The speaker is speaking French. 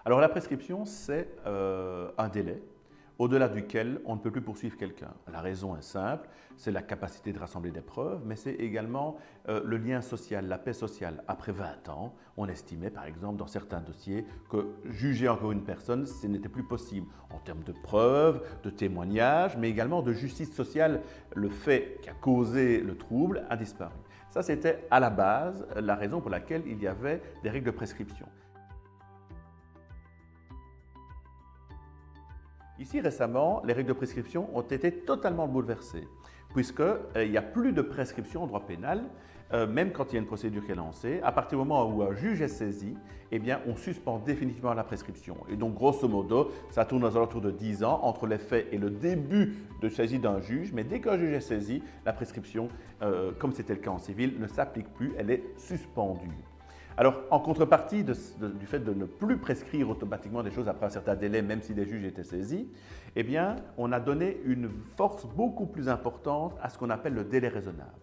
Alors la prescription, c'est un délai au-delà duquel on ne peut plus poursuivre quelqu'un. La raison est simple, c'est la capacité de rassembler des preuves, mais c'est également le lien social, la paix sociale. Après 20 ans, on estimait par exemple dans certains dossiers que juger encore une personne, ce n'était plus possible en termes de preuves, de témoignages, mais également de justice sociale. Le fait qui a causé le trouble a disparu. Ça, c'était à la base la raison pour laquelle il y avait des règles de prescription. Ici, récemment, les règles de prescription ont été totalement bouleversées, puisqu'il n'y a plus de prescription en droit pénal, même quand il y a une procédure qui est lancée. À partir du moment où un juge est saisi, eh bien, on suspend définitivement la prescription. Et donc, grosso modo, ça tourne aux alentours de 10 ans entre les faits et le début de saisie d'un juge. Mais dès qu'un juge est saisi, la prescription, comme c'était le cas en civil, ne s'applique plus, elle est suspendue. Alors, en contrepartie du fait de ne plus prescrire automatiquement des choses après un certain délai, même si les juges étaient saisis, eh bien, on a donné une force beaucoup plus importante à ce qu'on appelle le délai raisonnable.